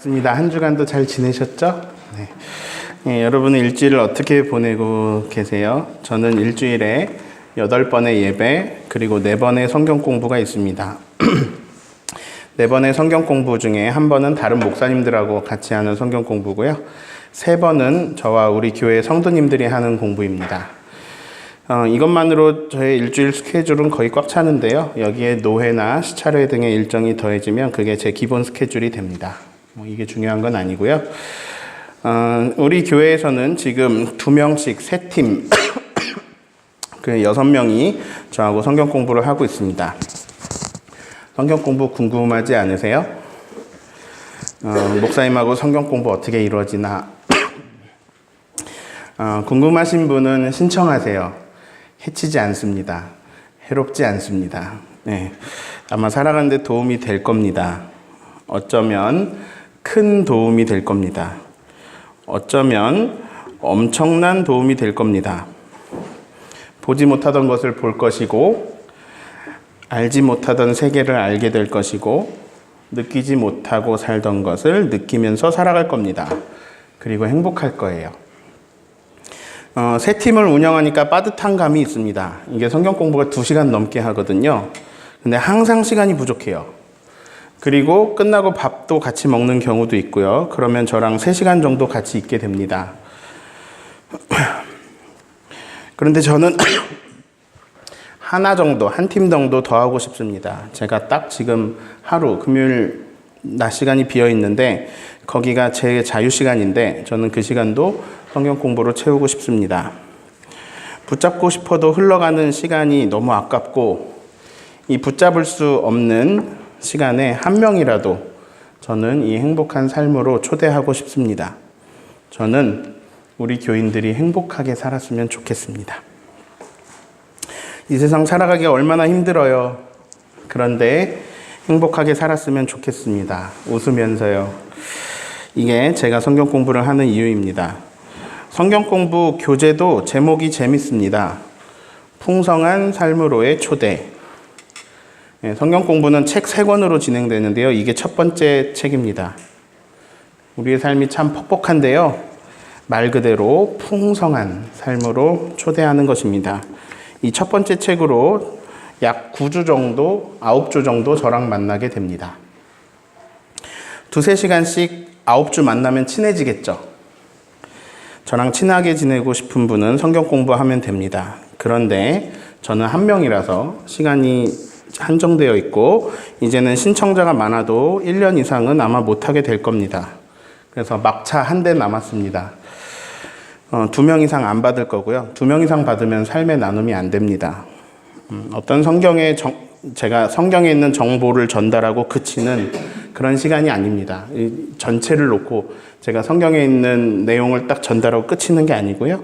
맞습니다. 한 주간도 잘 지내셨죠? 네. 네, 여러분은 일주일을 어떻게 보내고 계세요? 저는 일주일에 8번의 예배 그리고 4번의 성경 공부가 있습니다. 4번의 성경 공부 중에 한 번은 다른 목사님들하고 같이 하는 성경 공부고요. 3번은 저와 우리 교회 성도님들이 하는 공부입니다. 이것만으로 저의 일주일 스케줄은 거의 꽉 차는데요. 여기에 노회나 시차례 등의 일정이 더해지면 그게 제 기본 스케줄이 됩니다. 이게 중요한 건 아니고요. 우리 교회에서는 지금 2명씩 3팀 그 6명이 저하고 성경 공부를 하고 있습니다. 성경 공부 궁금하지 않으세요? 목사님하고 성경 공부 어떻게 이루어지나 궁금하신 분은 신청하세요. 해치지 않습니다. 해롭지 않습니다. 네, 아마 살아가는 데 도움이 될 겁니다. 어쩌면 큰 도움이 될 겁니다. 어쩌면 엄청난 도움이 될 겁니다. 보지 못하던 것을 볼 것이고, 알지 못하던 세계를 알게 될 것이고, 느끼지 못하고 살던 것을 느끼면서 살아갈 겁니다. 그리고 행복할 거예요. 3팀을 운영하니까 빠듯한 감이 있습니다. 이게 성경 공부가 2시간 넘게 하거든요. 근데 항상 시간이 부족해요. 그리고 끝나고 밥도 같이 먹는 경우도 있고요. 그러면 저랑 3시간 정도 같이 있게 됩니다. 그런데 저는 하나 정도, 한 팀 정도 더 하고 싶습니다. 제가 딱 지금 하루, 금요일 낮 시간이 비어 있는데 거기가 제 자유 시간인데 저는 그 시간도 성경 공부로 채우고 싶습니다. 붙잡고 싶어도 흘러가는 시간이 너무 아깝고 이 붙잡을 수 없는 시간에 한 명이라도 저는 이 행복한 삶으로 초대하고 싶습니다. 저는 우리 교인들이 행복하게 살았으면 좋겠습니다. 이 세상 살아가기 얼마나 힘들어요. 그런데 행복하게 살았으면 좋겠습니다. 웃으면서요. 이게 제가 성경 공부를 하는 이유입니다. 성경 공부 교재도 제목이 재밌습니다. 풍성한 삶으로의 초대. 성경 공부는 책 3권으로 진행되는데요. 이게 첫 번째 책입니다. 우리의 삶이 참 퍽퍽한데요. 말 그대로 풍성한 삶으로 초대하는 것입니다. 이 첫 번째 책으로 약 9주 정도, 9주 정도 저랑 만나게 됩니다. 2-3시간씩 9주 만나면 친해지겠죠. 저랑 친하게 지내고 싶은 분은 성경 공부하면 됩니다. 그런데 저는 한 명이라서 시간이 한정되어 있고 이제는 신청자가 많아도 1년 이상은 아마 못하게 될 겁니다. 그래서 막차 한 대 남았습니다. 2명 이상 안 받을 거고요. 2명 이상 받으면 삶의 나눔이 안 됩니다. 어떤 제가 성경에 있는 정보를 전달하고 그치는 그런 시간이 아닙니다. 전체를 놓고 제가 성경에 있는 내용을 딱 전달하고 끝이는 게 아니고요.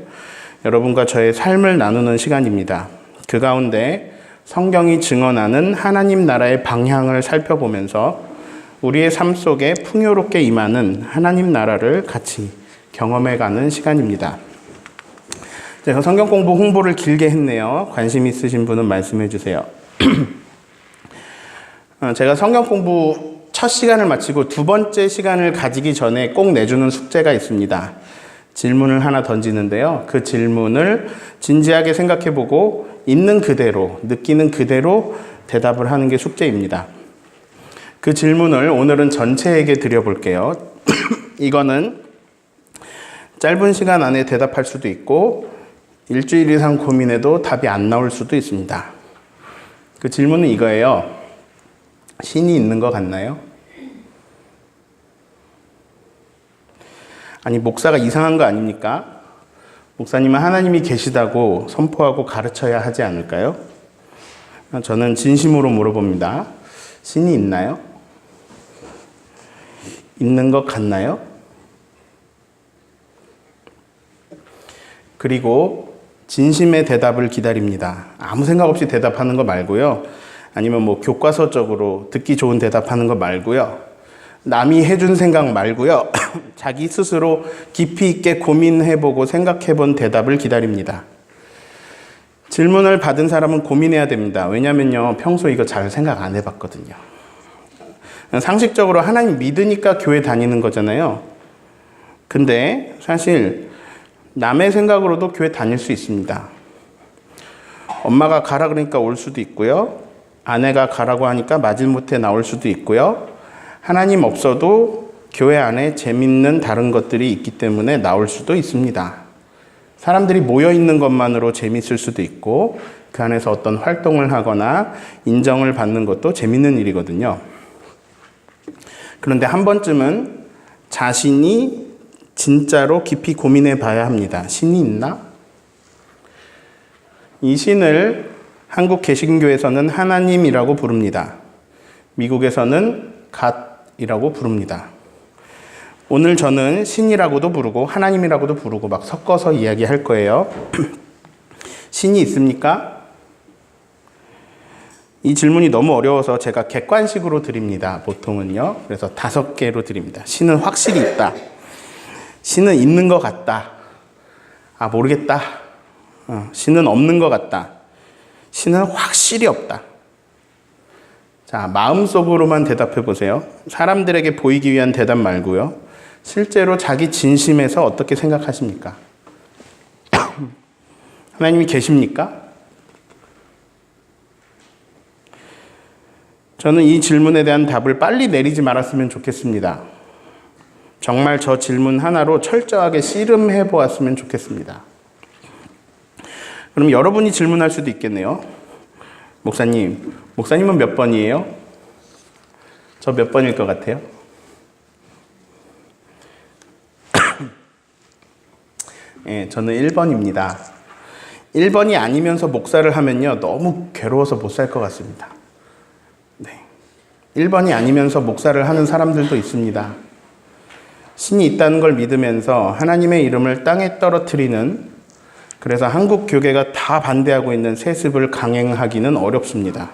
여러분과 저의 삶을 나누는 시간입니다. 그 가운데 성경이 증언하는 하나님 나라의 방향을 살펴보면서 우리의 삶 속에 풍요롭게 임하는 하나님 나라를 같이 경험해가는 시간입니다. 제가 성경 공부 홍보를 길게 했네요. 관심 있으신 분은 말씀해 주세요. 제가 성경 공부 첫 시간을 마치고 2번째 시간을 가지기 전에 꼭 내주는 숙제가 있습니다. 질문을 하나 던지는데요. 그 질문을 진지하게 생각해보고 있는 그대로, 느끼는 그대로 대답을 하는 게 숙제입니다. 그 질문을 오늘은 전체에게 드려볼게요. 이거는 짧은 시간 안에 대답할 수도 있고 일주일 이상 고민해도 답이 안 나올 수도 있습니다. 그 질문은 이거예요. 신이 있는 것 같나요? 아니, 목사가 이상한 거 아닙니까? 목사님은 하나님이 계시다고 선포하고 가르쳐야 하지 않을까요? 저는 진심으로 물어봅니다. 신이 있나요? 있는 것 같나요? 그리고 진심의 대답을 기다립니다. 아무 생각 없이 대답하는 거 말고요. 아니면 교과서적으로 듣기 좋은 대답하는 거 말고요. 남이 해준 생각 말고요. 자기 스스로 깊이 있게 고민해보고 생각해본 대답을 기다립니다. 질문을 받은 사람은 고민해야 됩니다. 왜냐면요, 평소 이거 잘 생각 안 해봤거든요. 상식적으로 하나님 믿으니까 교회 다니는 거잖아요. 근데 사실 남의 생각으로도 교회 다닐 수 있습니다. 엄마가 가라 그러니까 올 수도 있고요. 아내가 가라고 하니까 마지못해 나올 수도 있고요. 하나님 없어도 교회 안에 재밌는 다른 것들이 있기 때문에 나올 수도 있습니다. 사람들이 모여 있는 것만으로 재밌을 수도 있고 그 안에서 어떤 활동을 하거나 인정을 받는 것도 재밌는 일이거든요. 그런데 한 번쯤은 자신이 진짜로 깊이 고민해 봐야 합니다. 신이 있나? 이 신을 한국 개신교에서는 하나님이라고 부릅니다. 미국에서는 갓이라고 부릅니다. 오늘 저는 신이라고도 부르고 하나님이라고도 부르고 막 섞어서 이야기할 거예요. 신이 있습니까? 이 질문이 너무 어려워서 제가 객관식으로 드립니다. 보통은요. 그래서 5개로 드립니다. 신은 확실히 있다. 신은 있는 것 같다. 아, 모르겠다. 신은 없는 것 같다. 신은 확실히 없다. 자, 마음속으로만 대답해 보세요. 사람들에게 보이기 위한 대답 말고요. 실제로 자기 진심에서 어떻게 생각하십니까? 하나님이 계십니까? 저는 이 질문에 대한 답을 빨리 내리지 말았으면 좋겠습니다. 정말 저 질문 하나로 철저하게 씨름해 보았으면 좋겠습니다. 그럼 여러분이 질문할 수도 있겠네요. 목사님은 몇 번이에요? 저 몇 번일 것 같아요? 네, 저는 1번입니다. 1번이 아니면서 목사를 하면요, 너무 괴로워서 못 살 것 같습니다. 네. 1번이 아니면서 목사를 하는 사람들도 있습니다. 신이 있다는 걸 믿으면서 하나님의 이름을 땅에 떨어뜨리는, 그래서 한국 교계가 다 반대하고 있는 세습을 강행하기는 어렵습니다.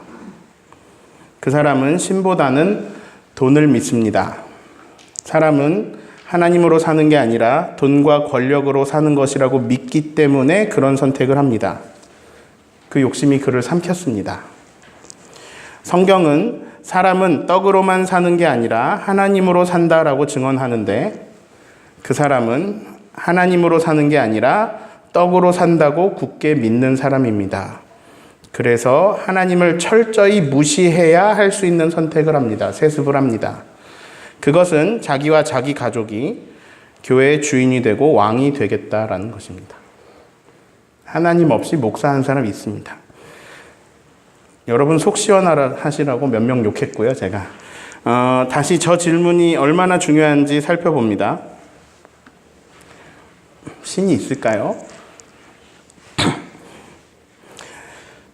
그 사람은 신보다는 돈을 믿습니다. 사람은 하나님으로 사는 게 아니라 돈과 권력으로 사는 것이라고 믿기 때문에 그런 선택을 합니다. 그 욕심이 그를 삼켰습니다. 성경은 사람은 떡으로만 사는 게 아니라 하나님으로 산다라고 증언하는데 그 사람은 하나님으로 사는 게 아니라 떡으로 산다고 굳게 믿는 사람입니다. 그래서 하나님을 철저히 무시해야 할 수 있는 선택을 합니다. 세습을 합니다. 그것은 자기와 자기 가족이 교회의 주인이 되고 왕이 되겠다라는 것입니다. 하나님 없이 목사한 사람 있습니다. 여러분 속 시원하시라고 몇 명 욕했고요, 제가. 다시 저 질문이 얼마나 중요한지 살펴봅니다. 신이 있을까요?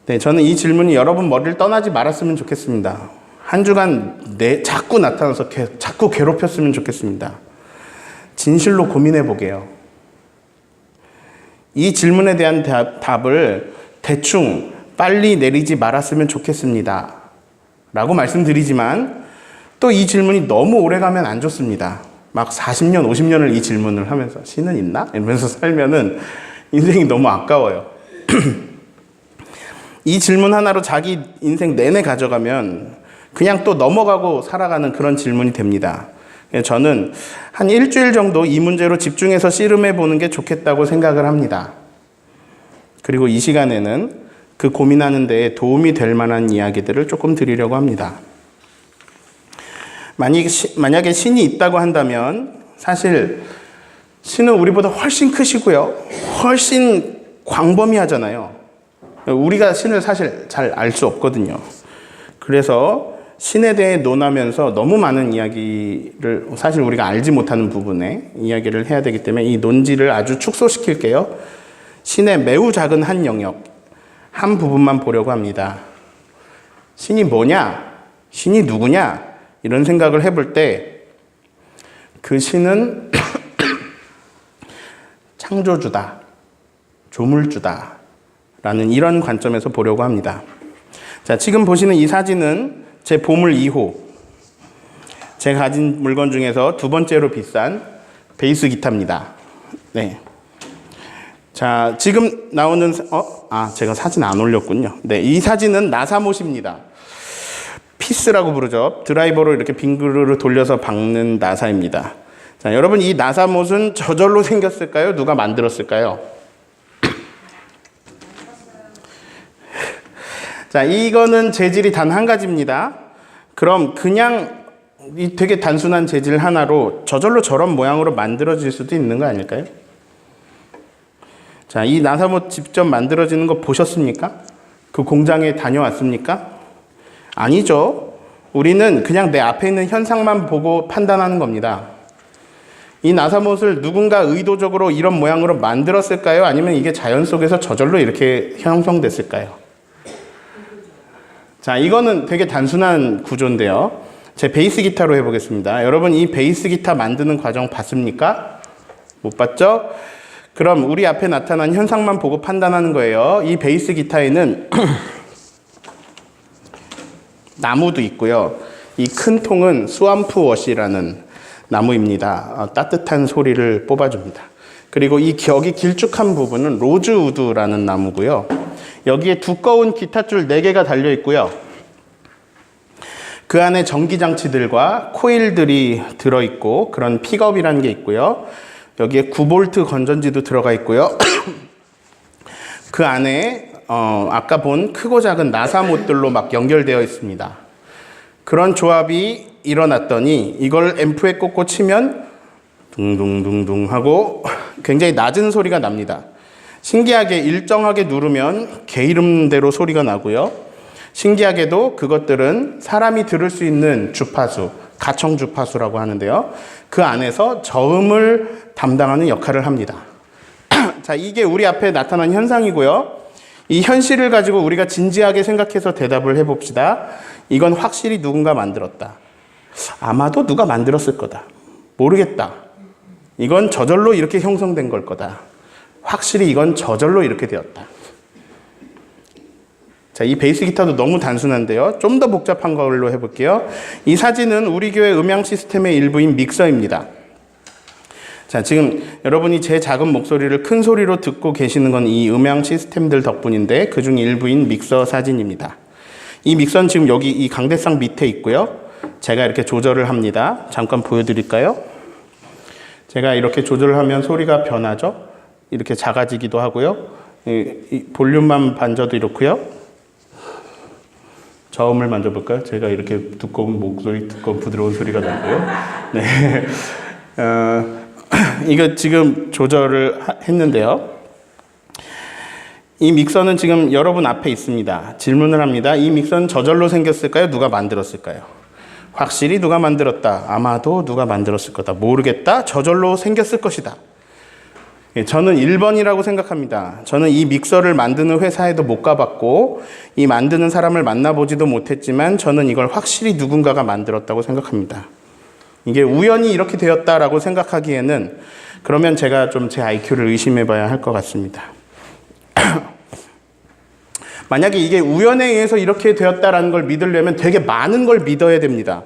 네, 저는 이 질문이 여러분 머리를 떠나지 말았으면 좋겠습니다. 한 주간 자꾸 나타나서 자꾸 괴롭혔으면 좋겠습니다. 진실로 고민해 보게요. 이 질문에 대한 답을 대충 빨리 내리지 말았으면 좋겠습니다. 라고 말씀드리지만 또 이 질문이 너무 오래 가면 안 좋습니다. 막 40년, 50년을 이 질문을 하면서 신은 있나? 이러면서 살면은 인생이 너무 아까워요. 이 질문 하나로 자기 인생 내내 가져가면 그냥 또 넘어가고 살아가는 그런 질문이 됩니다. 저는 한 일주일 정도 이 문제로 집중해서 씨름해 보는 게 좋겠다고 생각을 합니다. 그리고 이 시간에는 그 고민하는 데에 도움이 될 만한 이야기들을 조금 드리려고 합니다. 만약에 신이 있다고 한다면 사실 신은 우리보다 훨씬 크시고요. 훨씬 광범위하잖아요. 우리가 신을 사실 잘 알 수 없거든요. 그래서 신에 대해 논하면서 너무 많은 이야기를 사실 우리가 알지 못하는 부분에 이야기를 해야 되기 때문에 이 논지를 아주 축소시킬게요. 신의 매우 작은 한 영역, 한 부분만 보려고 합니다. 신이 뭐냐? 신이 누구냐? 이런 생각을 해볼 때 그 신은 창조주다, 조물주다 라는 이런 관점에서 보려고 합니다. 자, 지금 보시는 이 사진은 제 보물 2호. 제가 가진 물건 중에서 두 번째로 비싼 베이스 기타입니다. 네. 자, 지금 나오는, 제가 사진 안 올렸군요. 네, 이 사진은 나사못입니다. 피스라고 부르죠. 드라이버로 이렇게 빙그르르 돌려서 박는 나사입니다. 자, 여러분 이 나사못은 저절로 생겼을까요? 누가 만들었을까요? 자, 이거는 재질이 단 한 가지입니다. 그럼 그냥 이 되게 단순한 재질 하나로 저절로 저런 모양으로 만들어질 수도 있는 거 아닐까요? 자, 이 나사못 직접 만들어지는 거 보셨습니까? 그 공장에 다녀왔습니까? 아니죠. 우리는 그냥 내 앞에 있는 현상만 보고 판단하는 겁니다. 이 나사못을 누군가 의도적으로 이런 모양으로 만들었을까요? 아니면 이게 자연 속에서 저절로 이렇게 형성됐을까요? 자, 이거는 되게 단순한 구조인데요. 제 베이스 기타로 해보겠습니다. 여러분 이 베이스 기타 만드는 과정 봤습니까? 못 봤죠? 그럼 우리 앞에 나타난 현상만 보고 판단하는 거예요. 이 베이스 기타에는 나무도 있고요. 이 큰 통은 스왑프 워시라는 나무입니다. 따뜻한 소리를 뽑아줍니다. 그리고 이 여기 길쭉한 부분은 로즈우드라는 나무고요. 여기에 두꺼운 기타줄 4개가 달려 있고요. 그 안에 전기장치들과 코일들이 들어있고 그런 픽업이라는 게 있고요. 여기에 9V 건전지도 들어가 있고요. 그 안에 아까 본 크고 작은 나사못들로 막 연결되어 있습니다. 그런 조합이 일어났더니 이걸 앰프에 꽂고 치면 둥둥둥둥 하고 굉장히 낮은 소리가 납니다. 신기하게 일정하게 누르면 개 이름대로 소리가 나고요. 신기하게도 그것들은 사람이 들을 수 있는 주파수, 가청 주파수라고 하는데요. 그 안에서 저음을 담당하는 역할을 합니다. 자, 이게 우리 앞에 나타난 현상이고요. 이 현실을 가지고 우리가 진지하게 생각해서 대답을 해봅시다. 이건 확실히 누군가 만들었다. 아마도 누가 만들었을 거다. 모르겠다. 이건 저절로 이렇게 형성된 걸 거다. 확실히 이건 저절로 이렇게 되었다. 자, 이 베이스 기타도 너무 단순한데요. 좀 더 복잡한 걸로 해볼게요. 이 사진은 우리 교회 음향 시스템의 일부인 믹서입니다. 자, 지금 여러분이 제 작은 목소리를 큰 소리로 듣고 계시는 건 이 음향 시스템들 덕분인데 그중 일부인 믹서 사진입니다. 이 믹서는 지금 여기 이 강대상 밑에 있고요. 제가 이렇게 조절을 합니다. 잠깐 보여드릴까요? 제가 이렇게 조절을 하면 소리가 변하죠. 이렇게 작아지기도 하고요. 이 볼륨만 반져도 이렇고요. 저음을 만져볼까요? 제가 이렇게 두꺼운 목소리, 두꺼운 부드러운 소리가 나고요. 네. 이거 지금 조절을 했는데요. 이 믹서는 지금 여러분 앞에 있습니다. 질문을 합니다. 이 믹서는 저절로 생겼을까요? 누가 만들었을까요? 확실히 누가 만들었다. 아마도 누가 만들었을 거다. 모르겠다. 저절로 생겼을 것이다. 저는 1번이라고 생각합니다. 저는 이 믹서를 만드는 회사에도 못 가봤고 이 만드는 사람을 만나보지도 못했지만 저는 이걸 확실히 누군가가 만들었다고 생각합니다. 이게 우연히 이렇게 되었다라고 생각하기에는 그러면 제가 좀 제 IQ를 의심해 봐야 할 것 같습니다. 만약에 이게 우연에 의해서 이렇게 되었다라는 걸 믿으려면 되게 많은 걸 믿어야 됩니다.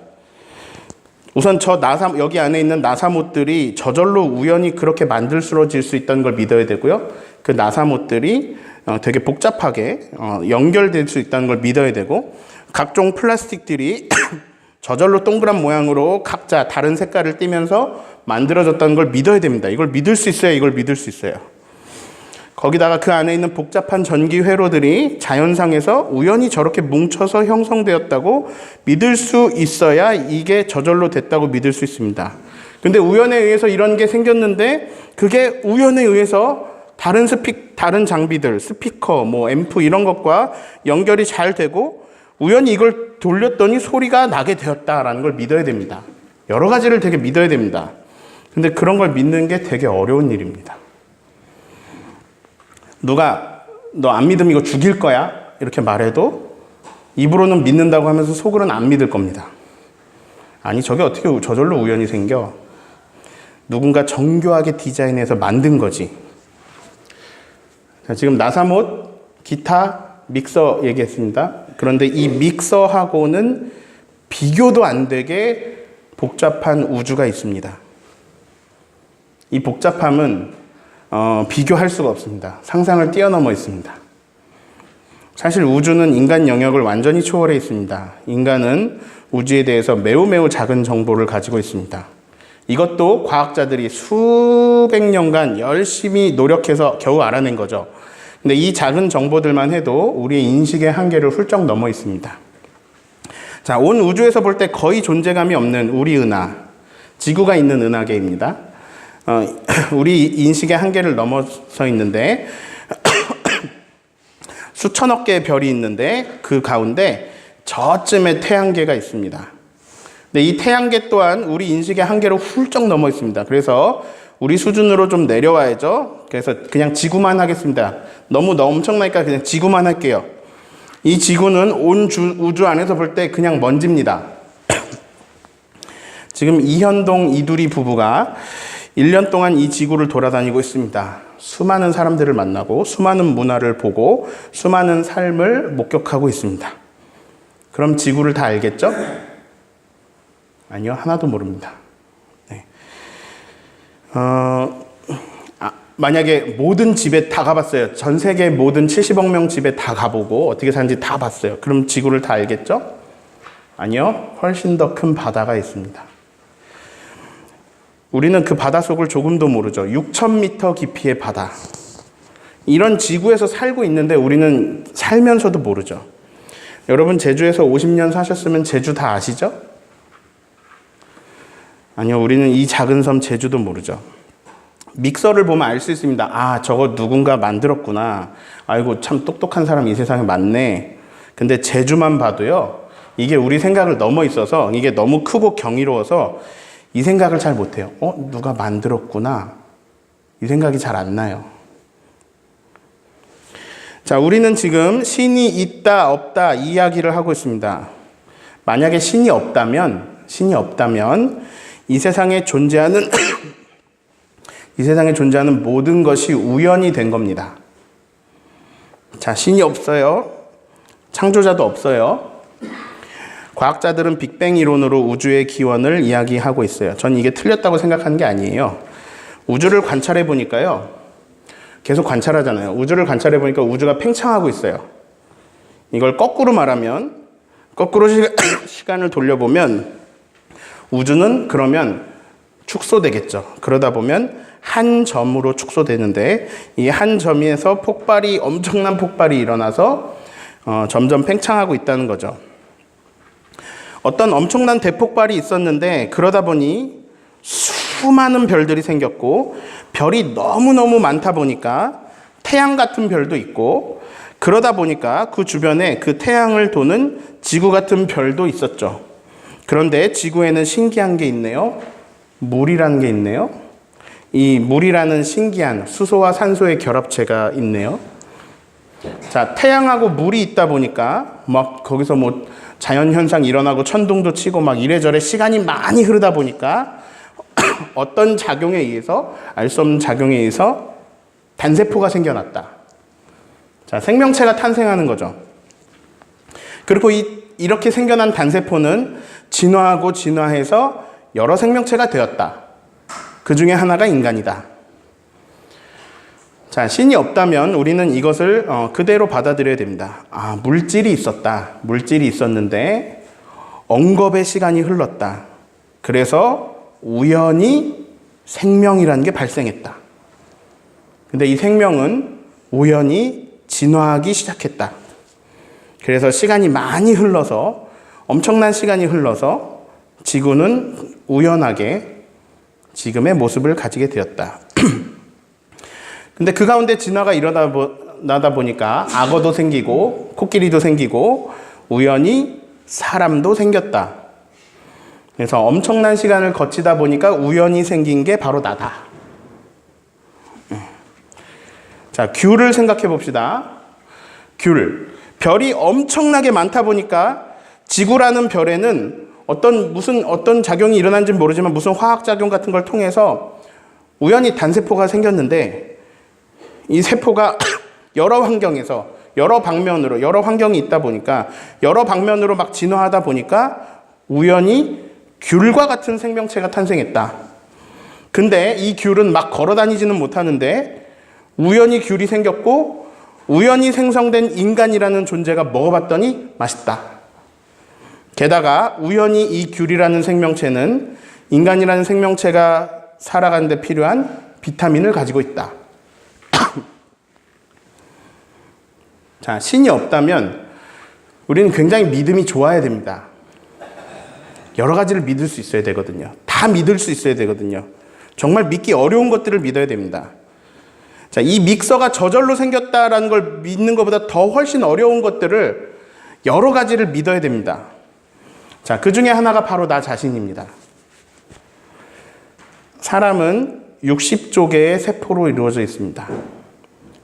우선 여기 안에 있는 나사못들이 저절로 우연히 그렇게 만들어질 수 있다는 걸 믿어야 되고요. 그 나사못들이 되게 복잡하게 연결될 수 있다는 걸 믿어야 되고 각종 플라스틱들이 저절로 동그란 모양으로 각자 다른 색깔을 띠면서 만들어졌다는 걸 믿어야 됩니다. 이걸 믿을 수 있어야 이걸 믿을 수 있어요. 거기다가 그 안에 있는 복잡한 전기 회로들이 자연상에서 우연히 저렇게 뭉쳐서 형성되었다고 믿을 수 있어야 이게 저절로 됐다고 믿을 수 있습니다. 근데 우연에 의해서 이런 게 생겼는데 그게 우연에 의해서 다른 장비들, 스피커, 앰프 이런 것과 연결이 잘 되고 우연히 이걸 돌렸더니 소리가 나게 되었다라는 걸 믿어야 됩니다. 여러 가지를 되게 믿어야 됩니다. 근데 그런 걸 믿는 게 되게 어려운 일입니다. 누가 너 안 믿으면 이거 죽일 거야 이렇게 말해도 입으로는 믿는다고 하면서 속으로는 안 믿을 겁니다. 아니 저게 어떻게 저절로 우연히 생겨? 누군가 정교하게 디자인해서 만든 거지. 자, 지금 나사못, 기타, 믹서 얘기했습니다. 그런데 이 믹서하고는 비교도 안 되게 복잡한 우주가 있습니다. 이 복잡함은 비교할 수가 없습니다. 상상을 뛰어넘어 있습니다. 사실 우주는 인간 영역을 완전히 초월해 있습니다. 인간은 우주에 대해서 매우 작은 정보를 가지고 있습니다. 이것도 과학자들이 수백 년간 열심히 노력해서 겨우 알아낸 거죠. 근데 이 작은 정보들만 해도 우리의 인식의 한계를 훌쩍 넘어 있습니다. 자, 온 우주에서 볼 때 거의 존재감이 없는 우리 은하, 지구가 있는 은하계입니다. 우리 인식의 한계를 넘어서 있는데 수천억 개의 별이 있는데 그 가운데 저쯤에 태양계가 있습니다. 근데 이 태양계 또한 우리 인식의 한계를 훌쩍 넘어 있습니다. 그래서 우리 수준으로 좀 내려와야죠. 그래서 그냥 지구만 하겠습니다. 너무 엄청나니까 그냥 지구만 할게요. 이 지구는 온 우주 안에서 볼 때 그냥 먼지입니다. 지금 이현동 이두리 부부가 1년 동안 이 지구를 돌아다니고 있습니다. 수많은 사람들을 만나고 수많은 문화를 보고 수많은 삶을 목격하고 있습니다. 그럼 지구를 다 알겠죠? 아니요, 하나도 모릅니다. 네. 만약에 모든 집에 다 가봤어요. 전 세계 모든 70억 명 집에 다 가보고 어떻게 사는지 다 봤어요. 그럼 지구를 다 알겠죠? 아니요, 훨씬 더 큰 바다가 있습니다. 우리는 그 바다 속을 조금도 모르죠. 6,000m 깊이의 바다. 이런 지구에서 살고 있는데 우리는 살면서도 모르죠. 여러분 제주에서 50년 사셨으면 제주 다 아시죠? 아니요, 우리는 이 작은 섬 제주도 모르죠. 믹서를 보면 알 수 있습니다. 아, 저거 누군가 만들었구나. 아이고, 참 똑똑한 사람이 이 세상에 많네. 근데 제주만 봐도요, 이게 우리 생각을 넘어 있어서 이게 너무 크고 경이로워서 이 생각을 잘 못해요. 누가 만들었구나. 이 생각이 잘 안 나요. 자, 우리는 지금 신이 있다, 없다 이 이야기를 하고 있습니다. 만약에 신이 없다면 이 세상에 존재하는 이 세상에 존재하는 모든 것이 우연이 된 겁니다. 자, 신이 없어요. 창조자도 없어요. 과학자들은 빅뱅 이론으로 우주의 기원을 이야기하고 있어요. 전 이게 틀렸다고 생각하는 게 아니에요. 우주를 관찰해 보니까요. 계속 관찰하잖아요. 우주를 관찰해 보니까 우주가 팽창하고 있어요. 이걸 거꾸로 말하면, 거꾸로 시간을 돌려보면 우주는 그러면 축소되겠죠. 그러다 보면 한 점으로 축소되는데 이 한 점에서 엄청난 폭발이 일어나서 점점 팽창하고 있다는 거죠. 어떤 엄청난 대폭발이 있었는데 그러다 보니 수많은 별들이 생겼고 별이 너무너무 많다 보니까 태양 같은 별도 있고 그러다 보니까 그 주변에 그 태양을 도는 지구 같은 별도 있었죠. 그런데 지구에는 신기한 게 있네요. 물이라는 게 있네요. 이 물이라는 신기한 수소와 산소의 결합체가 있네요. 자, 태양하고 물이 있다 보니까 막 거기서 뭐 자연현상 일어나고 천둥도 치고 막 이래저래 시간이 많이 흐르다 보니까 어떤 작용에 의해서, 알 수 없는 작용에 의해서 단세포가 생겨났다. 자, 생명체가 탄생하는 거죠. 그리고 이렇게 생겨난 단세포는 진화하고 진화해서 여러 생명체가 되었다. 그 중에 하나가 인간이다. 자, 신이 없다면 우리는 이것을 그대로 받아들여야 됩니다. 아, 물질이 있었다. 물질이 있었는데 엉겁의 시간이 흘렀다. 그래서 우연히 생명이라는 게 발생했다. 근데 이 생명은 우연히 진화하기 시작했다. 그래서 시간이 많이 흘러서, 엄청난 시간이 흘러서 지구는 우연하게 지금의 모습을 가지게 되었다. 근데 그 가운데 진화가 일어나다 보니까 악어도 생기고 코끼리도 생기고 우연히 사람도 생겼다. 그래서 엄청난 시간을 거치다 보니까 우연히 생긴 게 바로 나다. 자, 귤을 생각해 봅시다. 귤. 별이 엄청나게 많다 보니까 지구라는 별에는 어떤 작용이 일어난지는 모르지만 무슨 화학작용 같은 걸 통해서 우연히 단세포가 생겼는데 이 세포가 여러 환경에서 여러 방면으로 여러 환경이 있다 보니까 여러 방면으로 막 진화하다 보니까 우연히 귤과 같은 생명체가 탄생했다. 근데 이 귤은 막 걸어 다니지는 못하는데 우연히 귤이 생겼고 우연히 생성된 인간이라는 존재가 먹어봤더니 맛있다. 게다가 우연히 이 귤이라는 생명체는 인간이라는 생명체가 살아가는 데 필요한 비타민을 가지고 있다. 자, 신이 없다면 우리는 굉장히 믿음이 좋아야 됩니다. 여러 가지를 믿을 수 있어야 되거든요. 다 믿을 수 있어야 되거든요. 정말 믿기 어려운 것들을 믿어야 됩니다. 자, 이 믹서가 저절로 생겼다라는 걸 믿는 것보다 더 훨씬 어려운 것들을 여러 가지를 믿어야 됩니다. 자, 그 중에 하나가 바로 나 자신입니다. 사람은 60조개의 세포로 이루어져 있습니다.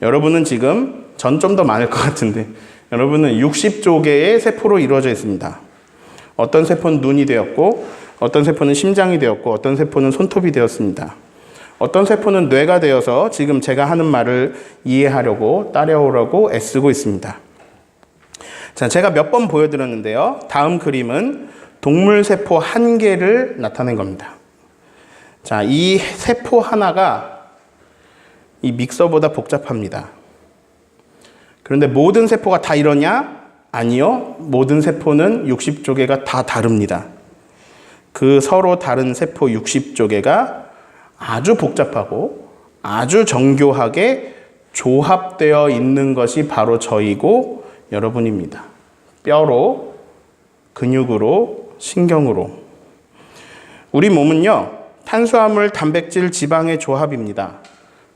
여러분은 지금 전 좀 더 많을 것 같은데 여러분은 60조개의 세포로 이루어져 있습니다. 어떤 세포는 눈이 되었고 어떤 세포는 심장이 되었고 어떤 세포는 손톱이 되었습니다. 어떤 세포는 뇌가 되어서 지금 제가 하는 말을 이해하려고 따라오려고 애쓰고 있습니다. 자, 제가 몇 번 보여드렸는데요. 다음 그림은 동물 세포 한 개를 나타낸 겁니다. 자, 이 세포 하나가 이 믹서보다 복잡합니다. 그런데 모든 세포가 다 이러냐? 아니요. 모든 세포는 60조개가 다 다릅니다. 그 서로 다른 세포 60조개가 아주 복잡하고 아주 정교하게 조합되어 있는 것이 바로 저이고 여러분입니다. 뼈로, 근육으로, 신경으로. 우리 몸은요, 탄수화물, 단백질, 지방의 조합입니다.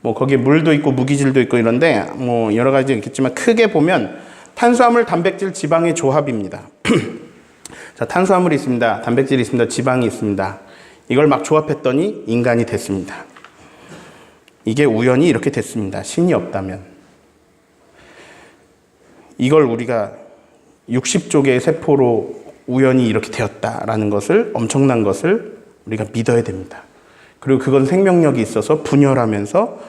뭐 거기에 물도 있고 무기질도 있고 이런데 뭐 여러 가지 있겠지만 크게 보면 탄수화물, 단백질, 지방의 조합입니다. 자, 탄수화물이 있습니다. 단백질이 있습니다. 지방이 있습니다. 이걸 막 조합했더니 인간이 됐습니다. 이게 우연히 이렇게 됐습니다. 신이 없다면. 이걸 우리가 60조개의 세포로 우연히 이렇게 되었다라는 것을, 엄청난 것을 우리가 믿어야 됩니다. 그리고 그건 생명력이 있어서 분열하면서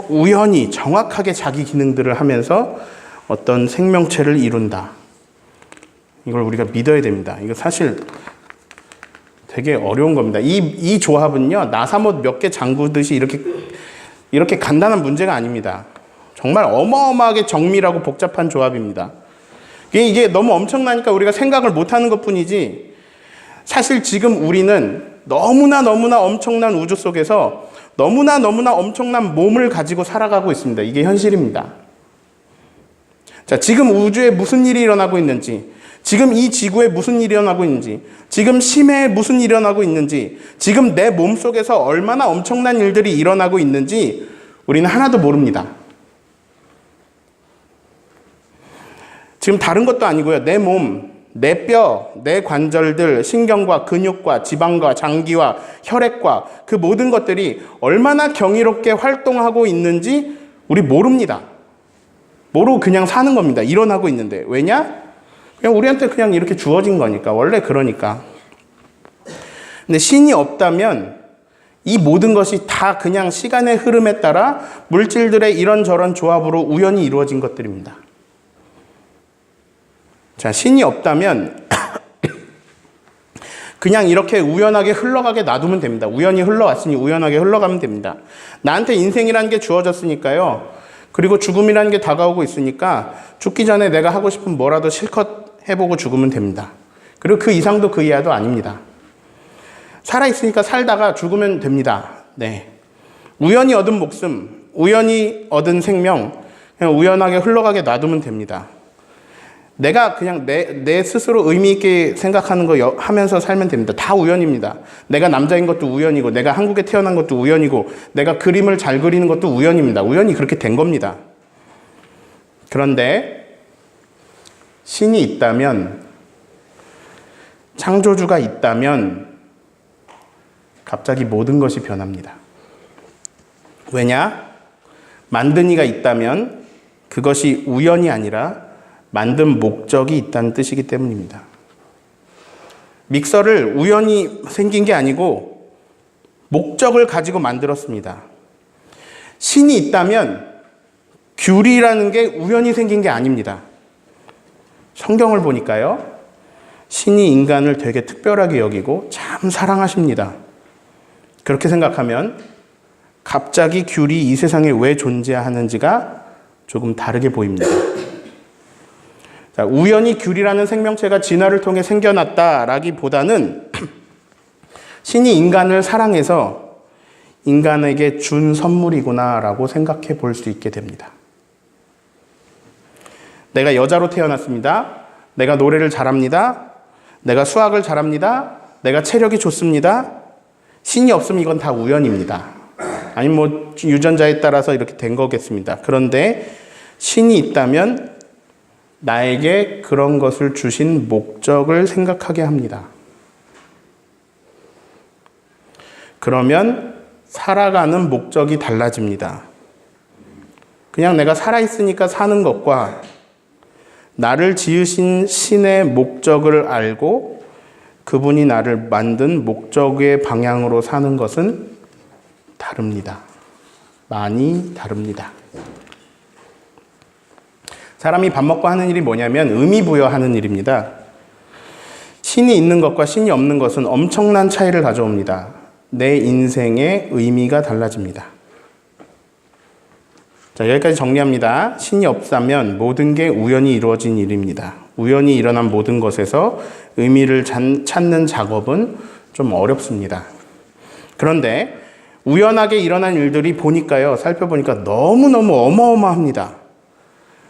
우연히 정확하게 자기 기능들을 하면서 어떤 생명체를 이룬다. 이걸 우리가 믿어야 됩니다. 이거 사실 되게 어려운 겁니다. 이 조합은요, 나사못 몇 개 잠그듯이 이렇게 간단한 문제가 아닙니다. 정말 어마어마하게 정밀하고 복잡한 조합입니다. 이게 너무 엄청나니까 우리가 생각을 못하는 것 뿐이지, 사실 지금 우리는 너무나 엄청난 우주 속에서 너무나 엄청난 몸을 가지고 살아가고 있습니다. 이게 현실입니다. 자, 지금 우주에 무슨 일이 일어나고 있는지, 지금 이 지구에 무슨 일이 일어나고 있는지, 지금 심해에 무슨 일이 일어나고 있는지, 지금 내 몸속에서 얼마나 엄청난 일들이 일어나고 있는지 우리는 하나도 모릅니다. 지금 다른 것도 아니고요. 내 몸, 내 뼈, 내 관절들, 신경과 근육과 지방과 장기와 혈액과 그 모든 것들이 얼마나 경이롭게 활동하고 있는지 우리 모릅니다. 모르고 그냥 사는 겁니다. 일어나고 있는데. 왜냐? 그냥 우리한테 그냥 이렇게 주어진 거니까. 원래 그러니까. 근데 신이 없다면 이 모든 것이 다 그냥 시간의 흐름에 따라 물질들의 이런저런 조합으로 우연히 이루어진 것들입니다. 자, 신이 없다면 그냥 이렇게 우연하게 흘러가게 놔두면 됩니다. 우연히 흘러왔으니 우연하게 흘러가면 됩니다. 나한테 인생이라는 게 주어졌으니까요. 그리고 죽음이라는 게 다가오고 있으니까 죽기 전에 내가 하고 싶은 뭐라도 실컷 해보고 죽으면 됩니다. 그리고 그 이상도 그 이하도 아닙니다. 살아있으니까 살다가 죽으면 됩니다. 네. 우연히 얻은 목숨, 우연히 얻은 생명, 그냥 우연하게 흘러가게 놔두면 됩니다. 내가 그냥 내 스스로 의미 있게 생각하는 거 하면서 살면 됩니다. 다 우연입니다. 내가 남자인 것도 우연이고, 내가 한국에 태어난 것도 우연이고, 내가 그림을 잘 그리는 것도 우연입니다. 우연히 그렇게 된 겁니다. 그런데 신이 있다면, 창조주가 있다면 갑자기 모든 것이 변합니다. 왜냐? 만든 이가 있다면 그것이 우연이 아니라 만든 목적이 있다는 뜻이기 때문입니다. 믹서를 우연히 생긴 게 아니고 목적을 가지고 만들었습니다. 신이 있다면 귤이라는 게 우연히 생긴 게 아닙니다. 성경을 보니까요, 신이 인간을 되게 특별하게 여기고 참 사랑하십니다. 그렇게 생각하면 갑자기 귤이 이 세상에 왜 존재하는지가 조금 다르게 보입니다. 자, 우연히 귤이라는 생명체가 진화를 통해 생겨났다라기보다는 신이 인간을 사랑해서 인간에게 준 선물이구나라고 생각해 볼 수 있게 됩니다. 내가 여자로 태어났습니다. 내가 노래를 잘합니다. 내가 수학을 잘합니다. 내가 체력이 좋습니다. 신이 없으면 이건 다 우연입니다. 아니면 뭐 유전자에 따라서 이렇게 된 거겠습니다. 그런데 신이 있다면 나에게 그런 것을 주신 목적을 생각하게 합니다. 그러면 살아가는 목적이 달라집니다. 그냥 내가 살아있으니까 사는 것과 나를 지으신 신의 목적을 알고 그분이 나를 만든 목적의 방향으로 사는 것은 다릅니다. 많이 다릅니다. 사람이 밥 먹고 하는 일이 뭐냐면 의미 부여하는 일입니다. 신이 있는 것과 신이 없는 것은 엄청난 차이를 가져옵니다. 내 인생의 의미가 달라집니다. 자, 여기까지 정리합니다. 신이 없다면 모든 게 우연히 이루어진 일입니다. 우연히 일어난 모든 것에서 의미를 찾는 작업은 좀 어렵습니다. 그런데 우연하게 일어난 일들이 살펴보니까 너무너무 어마어마합니다.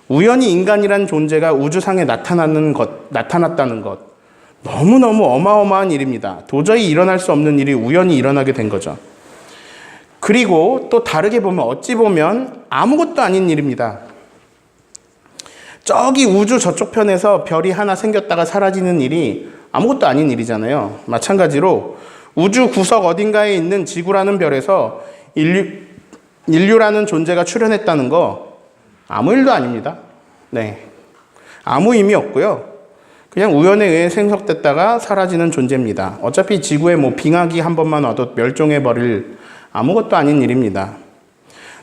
우연히 인간이란 존재가 우주상에 나타났다는 것, 너무너무 어마어마한 일입니다. 도저히 일어날 수 없는 일이 우연히 일어나게 된 거죠. 그리고 또 다르게 보면 어찌 보면 아무것도 아닌 일입니다. 저기 우주 저쪽 편에서 별이 하나 생겼다가 사라지는 일이 아무것도 아닌 일이잖아요. 마찬가지로 우주 구석 어딘가에 있는 지구라는 별에서 인류라는 존재가 출현했다는 거 아무 일도 아닙니다. 네, 아무 의미 없고요. 그냥 우연에 의해 생성됐다가 사라지는 존재입니다. 어차피 지구에 뭐 빙하기 한 번만 와도 멸종해버릴 아무것도 아닌 일입니다.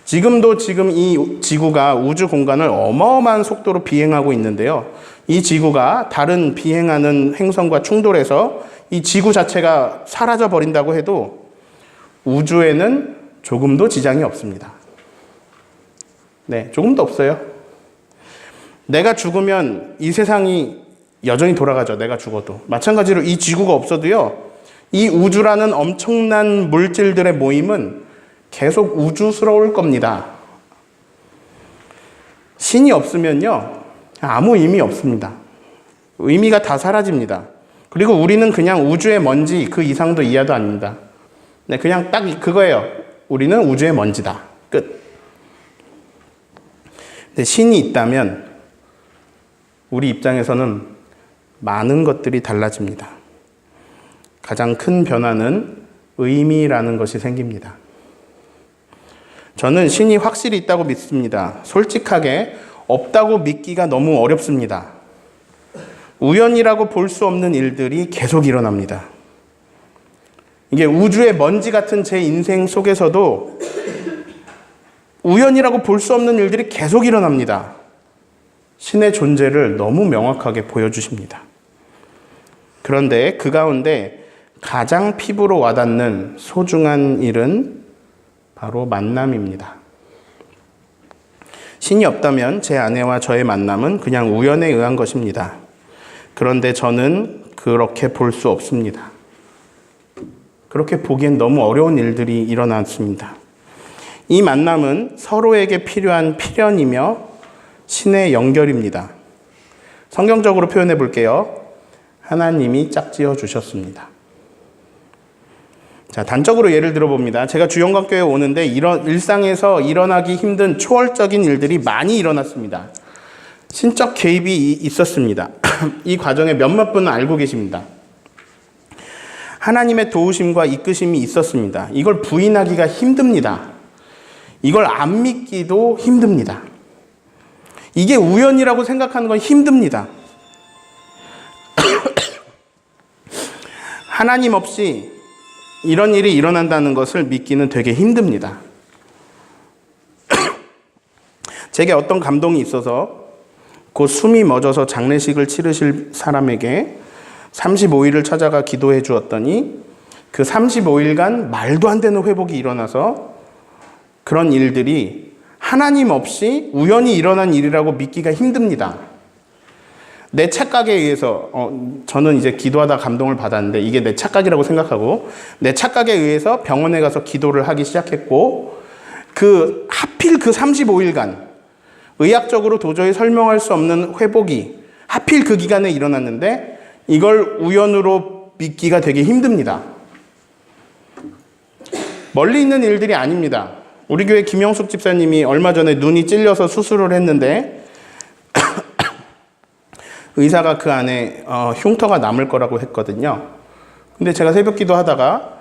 지금 이 지구가 우주 공간을 어마어마한 속도로 비행하고 있는데요. 이 지구가 다른 비행하는 행성과 충돌해서 이 지구 자체가 사라져 버린다고 해도 우주에는 조금도 지장이 없습니다. 네, 조금도 없어요. 내가 죽으면 이 세상이 여전히 돌아가죠. 내가 죽어도. 마찬가지로 이 지구가 없어도요. 이 우주라는 엄청난 물질들의 모임은 계속 우주스러울 겁니다. 신이 없으면요. 아무 의미 없습니다. 의미가 다 사라집니다. 그리고 우리는 그냥 우주의 먼지 그 이상도 이하도 아닙니다. 네, 그냥 딱 그거예요. 우리는 우주의 먼지다. 끝. 근데 신이 있다면 우리 입장에서는 많은 것들이 달라집니다. 가장 큰 변화는 의미라는 것이 생깁니다. 저는 신이 확실히 있다고 믿습니다. 솔직하게 없다고 믿기가 너무 어렵습니다. 우연이라고 볼 수 없는 일들이 계속 일어납니다. 이게 우주의 먼지 같은 제 인생 속에서도 우연이라고 볼 수 없는 일들이 계속 일어납니다. 신의 존재를 너무 명확하게 보여주십니다. 그런데 그 가운데 가장 피부로 와닿는 소중한 일은 바로 만남입니다. 신이 없다면 제 아내와 저의 만남은 그냥 우연에 의한 것입니다. 그런데 저는 그렇게 볼 수 없습니다. 그렇게 보기엔 너무 어려운 일들이 일어났습니다. 이 만남은 서로에게 필요한 필연이며 신의 연결입니다. 성경적으로 표현해 볼게요. 하나님이 짝지어 주셨습니다. 자, 단적으로 예를 들어봅니다. 제가 주영광교회에 오는데 일상에서 일어나기 힘든 초월적인 일들이 많이 일어났습니다. 신적 개입이 있었습니다. 이 과정에 몇몇 분은 알고 계십니다. 하나님의 도우심과 이끄심이 있었습니다. 이걸 부인하기가 힘듭니다. 이걸 안 믿기도 힘듭니다. 이게 우연이라고 생각하는 건 힘듭니다. 하나님 없이 이런 일이 일어난다는 것을 믿기는 되게 힘듭니다. 제게 어떤 감동이 있어서 곧 숨이 멎어서 장례식을 치르실 사람에게 35일을 찾아가 기도해 주었더니 그 35일간 말도 안 되는 회복이 일어나서 그런 일들이 하나님 없이 우연히 일어난 일이라고 믿기가 힘듭니다. 내 착각에 의해서 저는 이제 기도하다 감동을 받았는데 이게 내 착각이라고 생각하고 내 착각에 의해서 병원에 가서 기도를 하기 시작했고 하필 그 35일간 의학적으로 도저히 설명할 수 없는 회복이 하필 그 기간에 일어났는데 이걸 우연으로 믿기가 되게 힘듭니다. 멀리 있는 일들이 아닙니다. 우리 교회 김영숙 집사님이 얼마 전에 눈이 찔려서 수술을 했는데 의사가 그 안에 흉터가 남을 거라고 했거든요. 근데 제가 새벽 기도하다가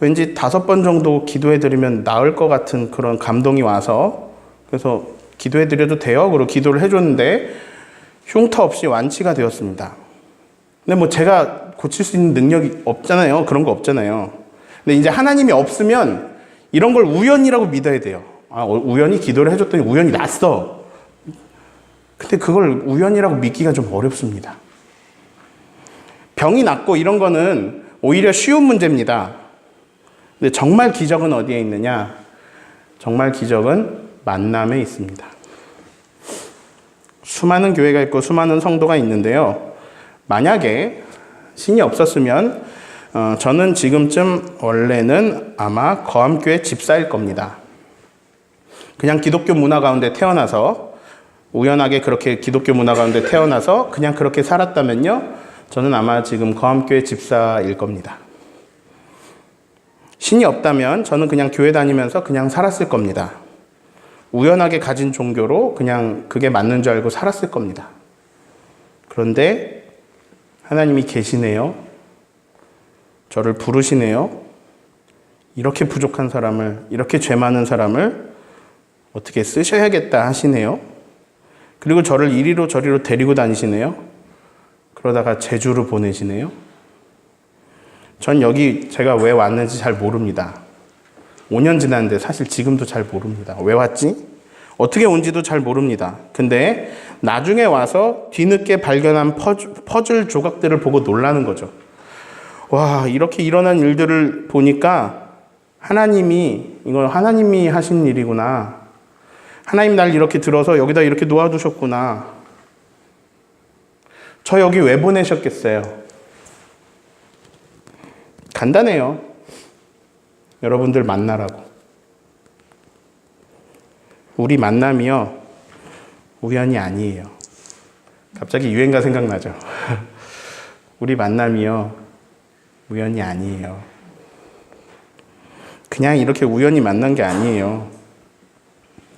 왠지 5번 정도 기도해드리면 나을 것 같은 그런 감동이 와서 그래서 기도해드려도 돼요? 그리고 기도를 해줬는데 흉터 없이 완치가 되었습니다. 근데 뭐 제가 고칠 수 있는 능력이 없잖아요. 그런 거 없잖아요. 근데 이제 하나님이 없으면 이런 걸 우연이라고 믿어야 돼요. 우연히 기도를 해줬더니 우연히 났어. 근데 그걸 우연이라고 믿기가 좀 어렵습니다. 병이 낫고 이런 거는 오히려 쉬운 문제입니다. 근데 정말 기적은 어디에 있느냐? 정말 기적은 만남에 있습니다. 수많은 교회가 있고 수많은 성도가 있는데요. 만약에 신이 없었으면 저는 지금쯤 원래는 아마 거암교회 집사일 겁니다. 그냥 기독교 문화 가운데 태어나서 우연하게 그렇게 기독교 문화 가운데 태어나서 그냥 그렇게 살았다면요. 저는 아마 지금 거암교회 집사일 겁니다. 신이 없다면 저는 그냥 교회 다니면서 그냥 살았을 겁니다. 우연하게 가진 종교로 그냥 그게 맞는 줄 알고 살았을 겁니다. 그런데 하나님이 계시네요. 저를 부르시네요. 이렇게 부족한 사람을, 이렇게 죄 많은 사람을 어떻게 쓰셔야겠다 하시네요. 그리고 저를 이리로 저리로 데리고 다니시네요. 그러다가 제주로 보내시네요. 전 여기 제가 왜 왔는지 잘 모릅니다. 5년 지났는데 사실 지금도 잘 모릅니다. 왜 왔지? 어떻게 온지도 잘 모릅니다. 근데 나중에 와서 뒤늦게 발견한 퍼즐 조각들을 보고 놀라는 거죠. 와, 이렇게 일어난 일들을 보니까 이건 하나님이 하신 일이구나. 하나님 날 이렇게 들어서 여기다 이렇게 놓아두셨구나. 저 여기 왜 보내셨겠어요? 간단해요. 여러분들 만나라고. 우리 만남이요, 우연이 아니에요. 갑자기 유행가 생각나죠? 우리 만남이요, 우연이 아니에요. 그냥 이렇게 우연히 만난 게 아니에요.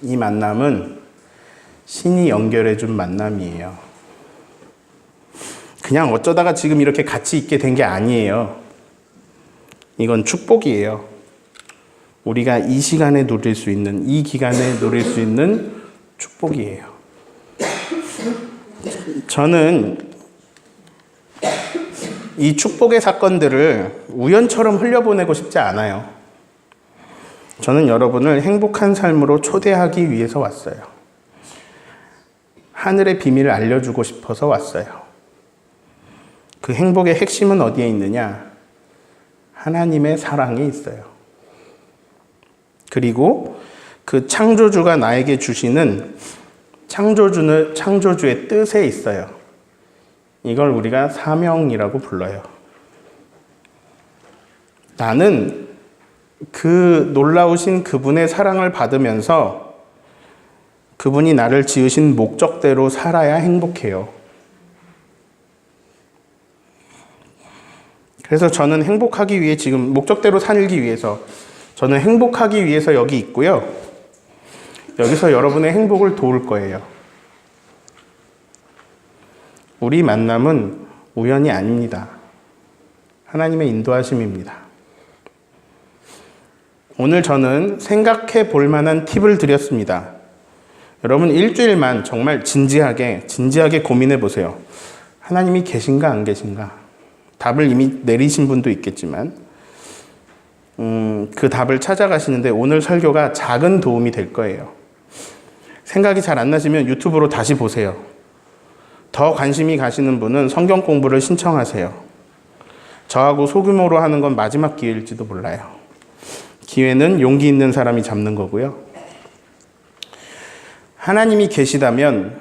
이 만남은 신이 연결해준 만남이에요. 그냥 어쩌다가 지금 이렇게 같이 있게 된 게 아니에요. 이건 축복이에요. 우리가 이 시간에 누릴 수 있는, 이 기간에 누릴 수 있는 축복이에요. 저는 이 축복의 사건들을 우연처럼 흘려보내고 싶지 않아요. 저는 여러분을 행복한 삶으로 초대하기 위해서 왔어요. 하늘의 비밀을 알려주고 싶어서 왔어요. 그 행복의 핵심은 어디에 있느냐? 하나님의 사랑이 있어요. 그리고 그 창조주가 나에게 주시는 창조주의 뜻에 있어요. 이걸 우리가 사명이라고 불러요. 나는 그 놀라우신 그분의 사랑을 받으면서 그분이 나를 지으신 목적대로 살아야 행복해요. 그래서 저는 행복하기 위해 지금 목적대로 살기 위해서 저는 행복하기 위해서 여기 있고요. 여기서 여러분의 행복을 도울 거예요. 우리 만남은 우연이 아닙니다. 하나님의 인도하심입니다. 오늘 저는 생각해 볼 만한 팁을 드렸습니다. 여러분 일주일만 정말 진지하게 고민해 보세요. 하나님이 계신가 안 계신가? 답을 이미 내리신 분도 있겠지만 그 답을 찾아가시는데 오늘 설교가 작은 도움이 될 거예요. 생각이 잘 안 나시면 유튜브로 다시 보세요. 더 관심이 가시는 분은 성경 공부를 신청하세요. 저하고 소규모로 하는 건 마지막 기회일지도 몰라요. 기회는 용기 있는 사람이 잡는 거고요. 하나님이 계시다면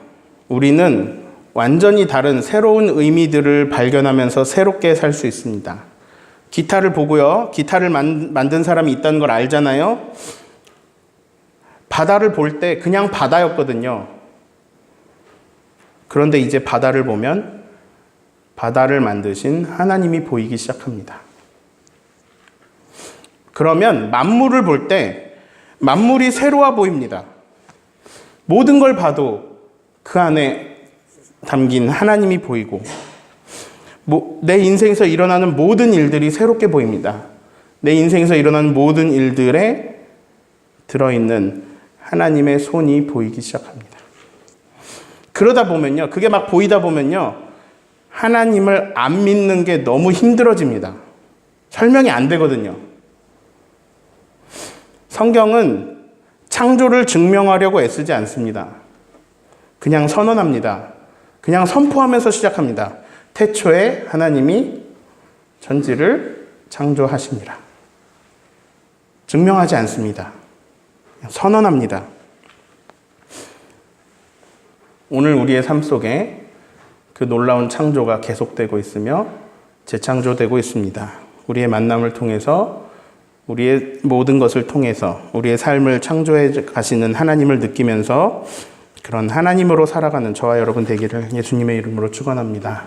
우리는 완전히 다른 새로운 의미들을 발견하면서 새롭게 살 수 있습니다. 기타를 보고요. 기타를 만든 사람이 있다는 걸 알잖아요. 바다를 볼 때 그냥 바다였거든요. 그런데 이제 바다를 보면 바다를 만드신 하나님이 보이기 시작합니다. 그러면 만물을 볼 때 만물이 새로워 보입니다. 모든 걸 봐도 그 안에 담긴 하나님이 보이고 내 인생에서 일어나는 모든 일들이 새롭게 보입니다. 내 인생에서 일어나는 모든 일들에 들어있는 하나님의 손이 보이기 시작합니다. 그러다 보면요. 그게 막 보이다 보면요. 하나님을 안 믿는 게 너무 힘들어집니다. 설명이 안 되거든요. 성경은 창조를 증명하려고 애쓰지 않습니다. 그냥 선언합니다. 그냥 선포하면서 시작합니다. 태초에 하나님이 천지를 창조하십니다. 증명하지 않습니다. 그냥 선언합니다. 오늘 우리의 삶 속에 그 놀라운 창조가 계속되고 있으며 재창조되고 있습니다. 우리의 만남을 통해서 우리의 모든 것을 통해서 우리의 삶을 창조해 가시는 하나님을 느끼면서 그런 하나님으로 살아가는 저와 여러분 되기를 예수님의 이름으로 축원합니다.